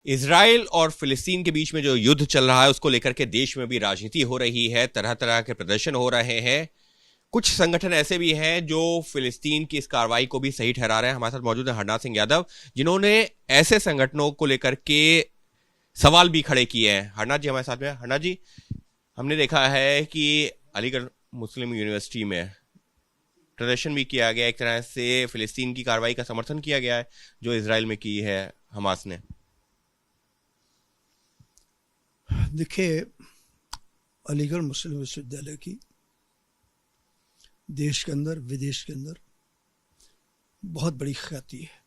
Israel और फिलिस्तीन के बीच में जो युद्ध चल रहा है उसको लेकर के देश में भी राजनीति हो रही है, तरह तरह के प्रदर्शन हो रहे हैं। कुछ संगठन ऐसे भी हैं जो फिलिस्तीन की इस कार्रवाई को भी सही ठहरा रहे हैं। हमारे साथ मौजूद है हरनाथ सिंह यादव, जिन्होंने ऐसे संगठनों को लेकर के सवाल भी खड़े किए हैं। हरनाथ जी हमारे साथ में। हरनाथ जी, हमने देखा है कि अलीगढ़ मुस्लिम यूनिवर्सिटी में प्रदर्शन भी किया गया, एक तरह से फिलिस्तीन की कार्रवाई का समर्थन किया गया है जो इजराइल में की है हमास ने। देखिए, अलीगढ़ मुस्लिम विश्वविद्यालय की देश के अंदर विदेश के अंदर बहुत बड़ी ख्याति है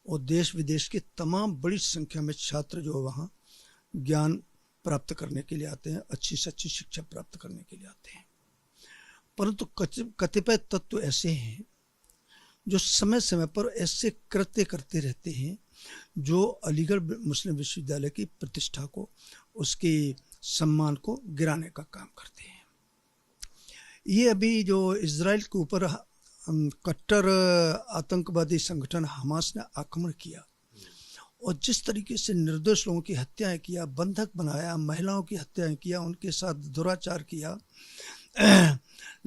और देश विदेश के तमाम बड़ी संख्या में छात्र जो वहाँ ज्ञान प्राप्त करने के लिए आते हैं, अच्छी से अच्छी शिक्षा प्राप्त करने के लिए आते हैं। परंतु कतिपय तत्व ऐसे हैं जो समय समय पर ऐसे कृत्य करते रहते हैं जो अलीगढ़ मुस्लिम विश्वविद्यालय की प्रतिष्ठा को, उसके सम्मान को गिराने का काम करते हैं। ये अभी जो इजराइल के ऊपर कट्टर आतंकवादी संगठन हमास ने आक्रमण किया और जिस तरीके से निर्दोष लोगों की हत्याएं किया, बंधक बनाया, महिलाओं की हत्याएं किया, उनके साथ दुराचार किया,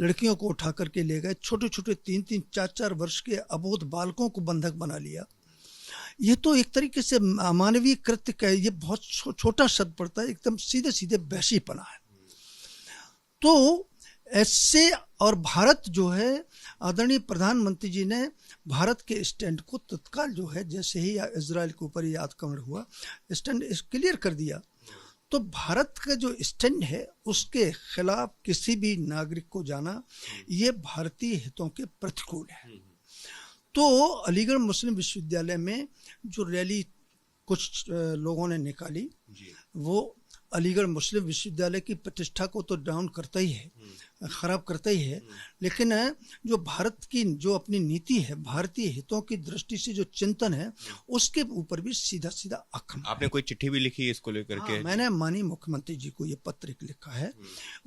लड़कियों को उठा करके ले गए, छोटे छोटे 3-3, 4-4 वर्ष के अबोध बालकों को बंधक बना लिया। ये तो एक तरीके से अमानवीय कृत्य का, ये बहुत छोटा शब्द पड़ता है, एकदम सीधे सीधे वहशीपना है। तो ऐसे, और भारत जो है, आदरणीय प्रधानमंत्री जी ने भारत के स्टैंड को तत्काल जो है, जैसे ही इजराइल के ऊपर ये आक्रमण हुआ, स्टैंड क्लियर कर दिया। तो भारत का जो स्टैंड है उसके खिलाफ किसी भी नागरिक को जाना, ये भारतीय हितों के प्रतिकूल है। तो अलीगढ़ मुस्लिम विश्वविद्यालय में जो रैली कुछ लोगों ने निकाली, वो अलीगढ़ मुस्लिम विश्वविद्यालय की प्रतिष्ठा को तो डाउन करता ही है, खराब करता ही है, लेकिन जो भारत की जो अपनी नीति है, भारतीय हितों की दृष्टि से जो चिंतन है, उसके ऊपर भी सीधा सीधा आक्रमण। आपने कोई चिट्ठी भी लिखी इसको लेकर के? मैंने माननीय मुख्यमंत्री जी को ये पत्र लिखा है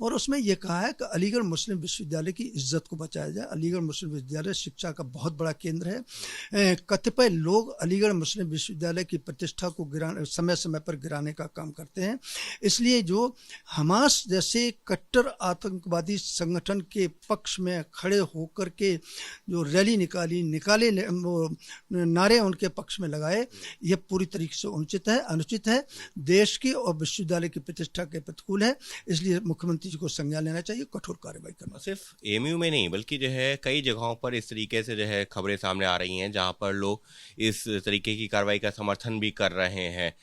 और उसमें यह कहा है कि अलीगढ़ मुस्लिम विश्वविद्यालय की इज्जत को बचाया जाए। अलीगढ़ मुस्लिम विश्वविद्यालय शिक्षा का बहुत बड़ा केंद्र है। कतिपय लोग अलीगढ़ मुस्लिम विश्वविद्यालय की प्रतिष्ठा को समय समय पर गिराने का काम करते हैं। इसलिए जो हमास जैसे कट्टर आतंकवादी संगठन के पक्ष में खड़े होकर के जो रैली निकाले नारे उनके पक्ष में लगाए, ये पूरी तरीके से अनुचित है, देश की और विश्वविद्यालय की प्रतिष्ठा के प्रतिकूल है। इसलिए मुख्यमंत्री जी को संज्ञान लेना चाहिए, कठोर कार्रवाई करना। सिर्फ एएमयू में नहीं बल्कि जो है कई जगहों पर इस तरीके से जो है खबरें सामने आ रही हैं जहां पर लोग इस तरीके की कार्रवाई का समर्थन भी कर रहे हैं।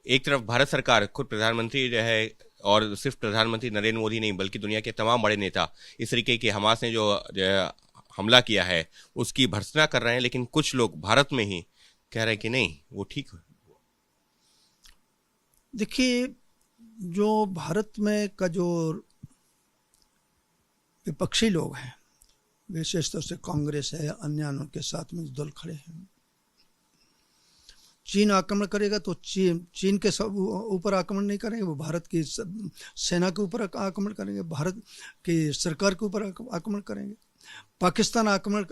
एक तरफ भारत सरकार, खुद प्रधानमंत्री जो है, और सिर्फ प्रधानमंत्री नरेंद्र मोदी नहीं बल्कि दुनिया के तमाम बड़े नेता इस तरीके के हमास ने जो हमला किया है उसकी भर्त्सना कर रहे हैं, लेकिन कुछ लोग भारत में ही कह रहे हैं कि नहीं, वो ठीक है। देखिए, जो भारत में का जो विपक्षी लोग हैं, विशेष तौर से कांग्रेस है, अन्य उनके साथ में दल खड़े हैं, चीन आक्रमण करेगा तो चीन के सब ऊपर आक्रमण नहीं करेंगे, वो भारत की सेना के ऊपर आक्रमण करेंगे, भारत की सरकार के ऊपर आक्रमण करेंगे। पाकिस्तान आक्रमण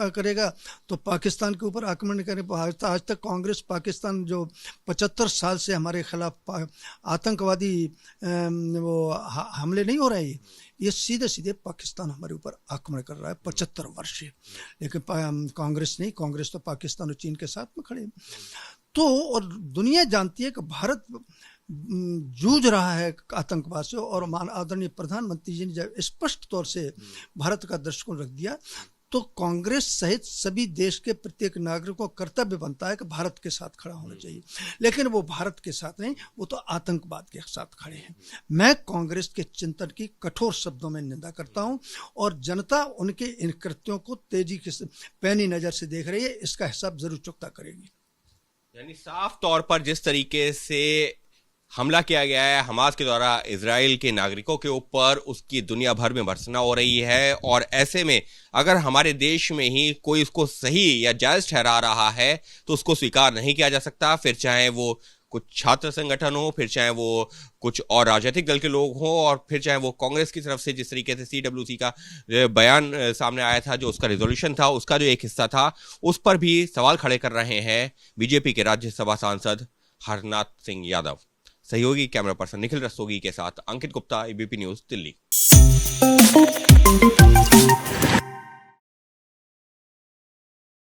करेगा तो पाकिस्तान के ऊपर आक्रमण नहीं करेंगे। आज तक कांग्रेस पाकिस्तान जो 75 साल से हमारे खिलाफ आतंकवादी वो हमले नहीं हो रहे हैं, ये सीधे सीधे पाकिस्तान हमारे ऊपर आक्रमण कर रहा है 75 वर्ष से, लेकिन कांग्रेस नहीं, कांग्रेस तो पाकिस्तान और चीन के साथ में खड़े। तो और दुनिया जानती है कि भारत जूझ रहा है आतंकवाद से, और आदरणीय प्रधानमंत्री जी ने जब स्पष्ट तौर से भारत का दृष्टिकोण रख दिया, तो कांग्रेस सहित सभी देश के प्रत्येक नागरिक को कर्तव्य बनता है कि भारत के साथ खड़ा होना चाहिए। लेकिन वो भारत के साथ नहीं, वो तो आतंकवाद के साथ खड़े हैं। मैं कांग्रेस के चिंतन की कठोर शब्दों में निंदा करता हूं और जनता उनके इन कृत्यों को तेजी के पैनी नजर से देख रही है, इसका हिसाब जरूर चुकता करेगी। यानी साफ तौर पर जिस तरीके से हमला किया गया है हमास के द्वारा इजराइल के नागरिकों के ऊपर, उसकी दुनिया भर में भर्त्सना हो रही है, और ऐसे में अगर हमारे देश में ही कोई उसको सही या जायज ठहरा रहा है तो उसको स्वीकार नहीं किया जा सकता, फिर चाहे वो कुछ छात्र संगठन हो, फिर चाहे वो कुछ और राजनीतिक दल के लोग हों, और फिर चाहे वो कांग्रेस की तरफ से जिस तरीके से CWC का बयान सामने आया था, जो उसका रिजोल्यूशन था, उसका जो एक हिस्सा था, उस पर भी सवाल खड़े कर रहे हैं बीजेपी के राज्यसभा सांसद हरनाथ सिंह यादव। सहयोगी कैमरा पर्सन निखिल रस्तोगी के साथ अंकित गुप्ता, ABP न्यूज, दिल्ली।